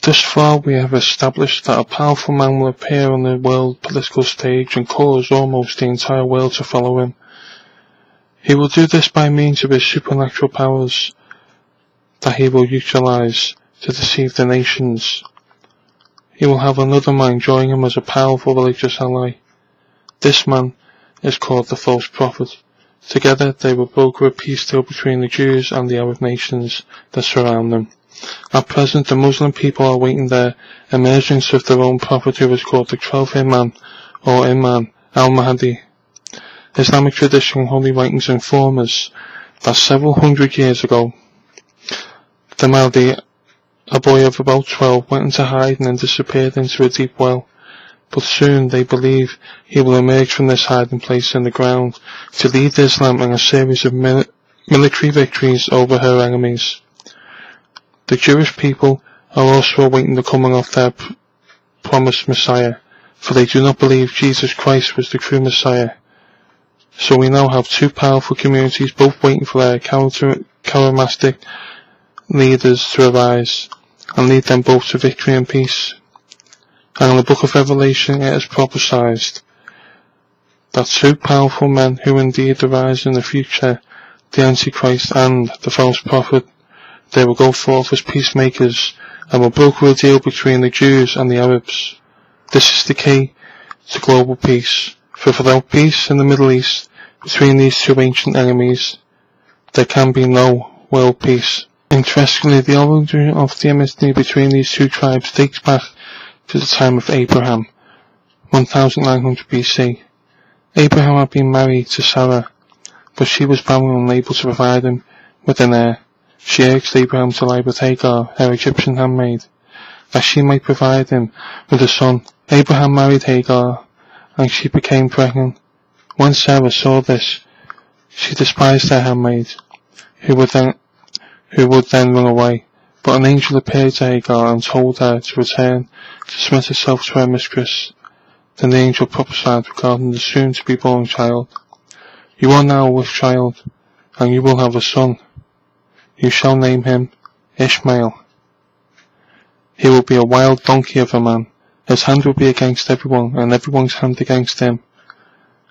Thus far we have established that a powerful man will appear on the world political stage and cause almost the entire world to follow him. He will do this by means of his supernatural powers that he will utilize to deceive the nations. He will have another man join him as a powerful religious ally. This man is called the false prophet. Together they will broker a peace deal between the Jews and the Arab nations that surround them. At present the Muslim people are waiting the emergence of their own prophet who is called the 12th Imam or Imam al-Mahdi. Islamic tradition and holy writings inform us that several hundred years ago, the Mahdi, a boy of about 12, went into hiding and disappeared into a deep well. But soon they believe he will emerge from this hiding place in the ground to lead Islam in a series of military victories over her enemies. The Jewish people are also awaiting the coming of their promised Messiah, for they do not believe Jesus Christ was the true Messiah. So we now have two powerful communities both waiting for their charismatic leaders to arise and lead them both to victory and peace. And in the book of Revelation it is prophesied that two powerful men who indeed arise in the future, the Antichrist and the false prophet, they will go forth as peacemakers and will broker a deal between the Jews and the Arabs. This is the key to global peace, for without peace in the Middle East between these two ancient enemies, there can be no world peace. Interestingly, the origin of the enmity between these two tribes dates back to the time of Abraham, 1900 BC. Abraham had been married to Sarah, but she was barren and unable to provide him with an heir. She urged Abraham to lie with Hagar, her Egyptian handmaid, that she might provide him with a son. Abraham married Hagar, and she became pregnant. When Sarah saw this, she despised her handmaid, who would then run away. But an angel appeared to Hagar and told her to return to submit herself to her mistress. Then the angel prophesied regarding the soon-to-be-born child. You are now with child, and you will have a son. You shall name him Ishmael. He will be a wild donkey of a man. His hand will be against everyone, and everyone's hand against him.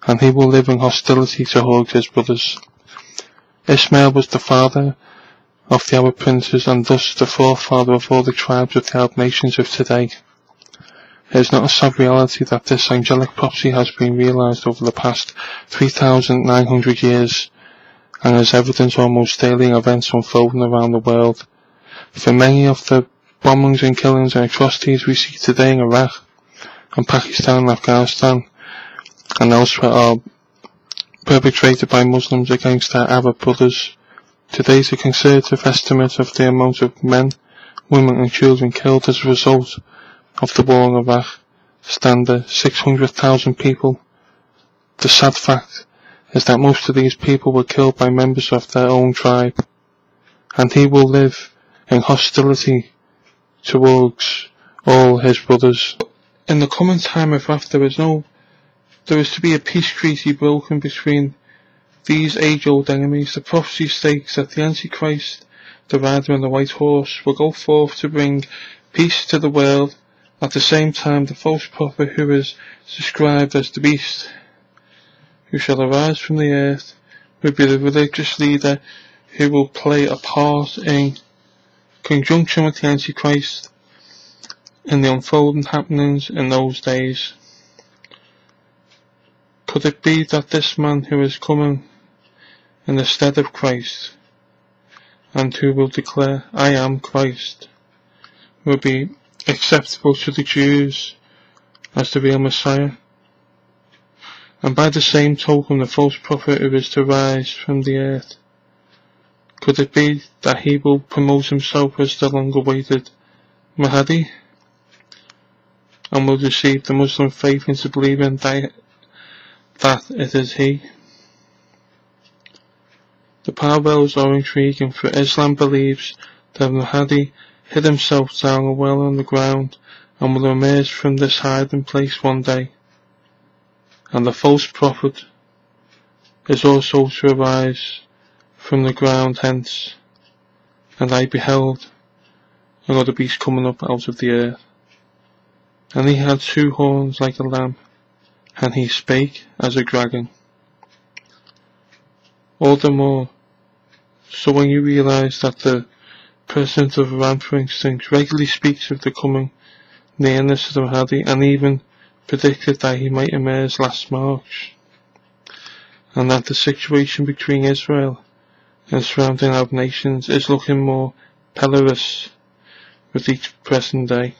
And he will live in hostility towards his brothers. Ishmael was the father of the Arab princes, and thus the forefather of all the tribes of the Arab nations of today. It is not a sad reality that this angelic prophecy has been realized over the past 3,900 years, and is evident almost daily in events unfolding around the world. For many of the bombings and killings and atrocities we see today in Iraq and Pakistan and Afghanistan and elsewhere are perpetrated by Muslims against their Arab brothers. Today's a conservative estimate of the amount of men, women and children killed as a result of the war in Iraq stand at 600,000 people. The sad fact is that most of these people were killed by members of their own tribe, and he will live in hostility towards all his brothers. In the coming time of wrath there is to be a peace treaty broken between these age-old enemies. The prophecy states that the Antichrist, the rider on the white horse, will go forth to bring peace to the world. At the same time, the false prophet, who is described as the beast, who shall arise from the earth, will be the religious leader who will play a part in conjunction with the Antichrist in the unfolding happenings in those days. Could it be that this man who is coming in the stead of Christ, and who will declare, I am Christ, will be acceptable to the Jews as the real Messiah? And by the same token, the false prophet who is to rise from the earth, could it be that he will promote himself as the long-awaited Mahdi, and will deceive the Muslim faith into believing that it is he? The parallels are intriguing, for Islam believes that Mahdi hid himself down a well on the ground and will emerge from this hiding place one day. And the false prophet is also to arise from the ground hence. And I beheld another beast coming up out of the earth. And he had 2 horns like a lamb, and he spake as a dragon. All the more, so when you realise that the president of Iran, for instance, regularly speaks of the coming nearness of the Mahdi, and even predicted that he might emerge last March, and that the situation between Israel and surrounding Arab nations is looking more perilous with each present day.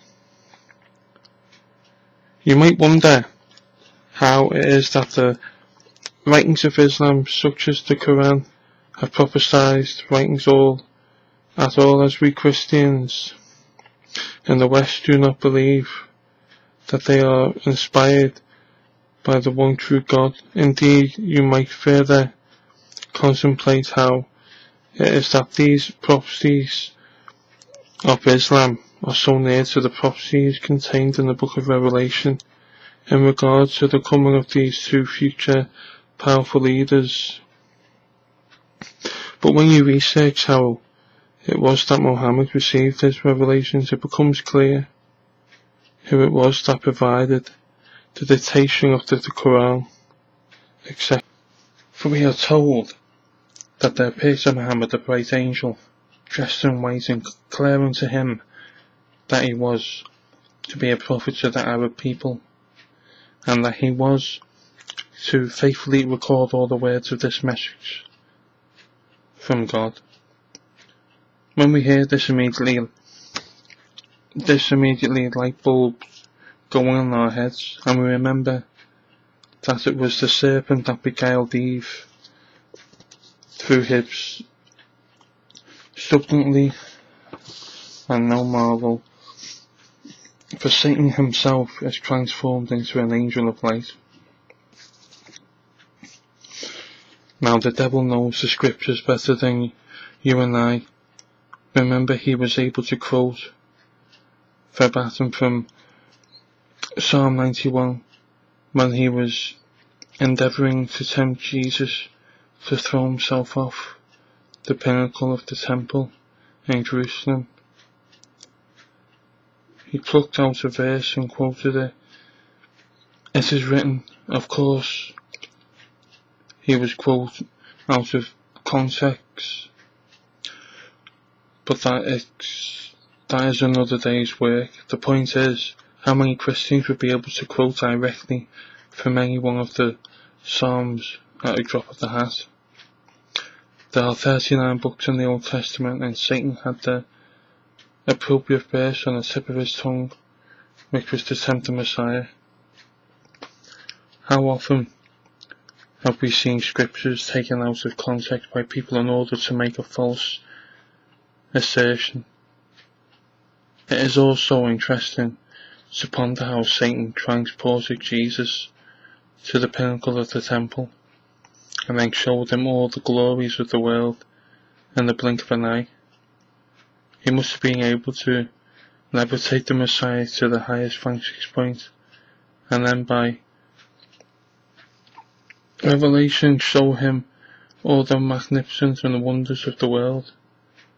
You might wonder how it is that the writings of Islam, such as the Quran, have prophesied writings at all as we Christians in the West do not believe that they are inspired by the one true God. Indeed, you might further contemplate how it is that these prophecies of Islam are so near to the prophecies contained in the book of Revelation in regard to the coming of these 2 future powerful leaders. But when you research how it was that Muhammad received his revelations, it becomes clear who it was that provided the dictation of the Quran, etc. For we are told that there appeared to Muhammad a bright angel, dressed in white, and declaring to him that he was to be a prophet to the Arab people, and that he was to faithfully record all the words of this message from God. When we hear this immediately light bulbs going on in our heads, and we remember that it was the serpent that beguiled Eve through hips subtly, and no marvel, for Satan himself is transformed into an angel of light. Now the devil knows the scriptures better than you and I. Remember, he was able to quote verbatim from Psalm 91 when he was endeavouring to tempt Jesus to throw himself off the pinnacle of the temple in Jerusalem. He plucked out a verse and quoted it. It is written, of course. He was quoted out of context, but that is another day's work. The point is, how many Christians would be able to quote directly from any one of the Psalms at a drop of the hat? There are 39 books in the Old Testament, and Satan had the appropriate verse on the tip of his tongue, which was to tempt the Messiah. How often have we seen scriptures taken out of context by people in order to make a false assertion? It is also interesting to ponder how Satan transported Jesus to the pinnacle of the temple, and then showed him all the glories of the world in the blink of an eye. He must have been able to levitate the Messiah to the highest vantage point, and then by revelation show him all the magnificence and the wonders of the world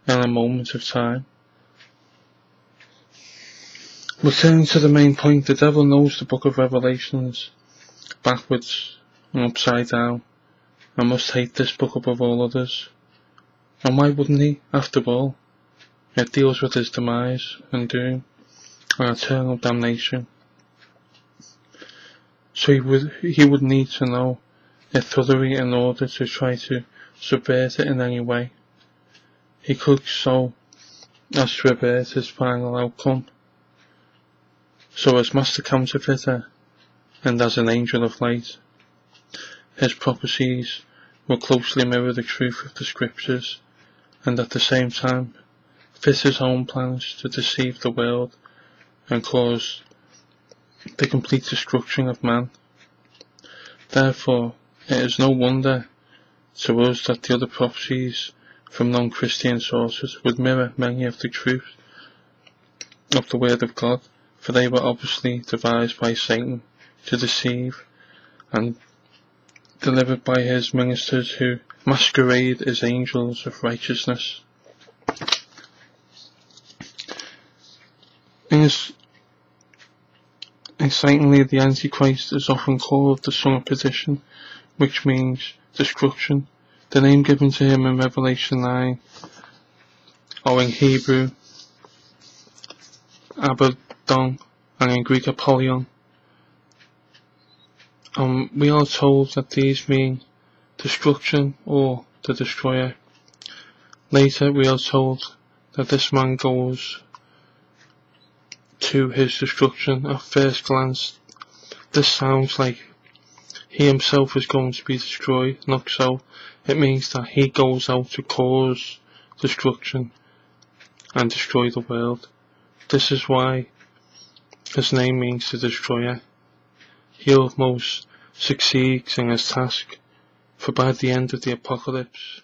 in a moment of time. Returning to the main point, the devil knows the book of Revelations backwards and upside down, and must hate this book above all others. And why wouldn't he, after all? It deals with his demise and doom and eternal damnation. So he would need to know it thoroughly in order to try to subvert it in any way he could, so as to avert his final outcome. So as master counterfeiter and as an angel of light, his prophecies will closely mirror the truth of the scriptures, and at the same time fit his own plans to deceive the world and cause the complete destruction of man. Therefore, it is no wonder to us that the other prophecies from non-Christian sources would mirror many of the truths of the Word of God, for they were obviously devised by Satan to deceive, and delivered by his ministers who masquerade as angels of righteousness. Excitingly, the Antichrist is often called the Son of Perdition, which means destruction. The name given to him in Revelation 9, or in Hebrew, Abaddon, and in Greek, Apollyon. We are told that these mean destruction or the destroyer. Later, we are told that this man goes to his destruction. At first glance, this sounds like he himself is going to be destroyed. Not so. It means that he goes out to cause destruction and destroy the world. This is why his name means the destroyer. He almost succeeds in his task, for by the end of the apocalypse,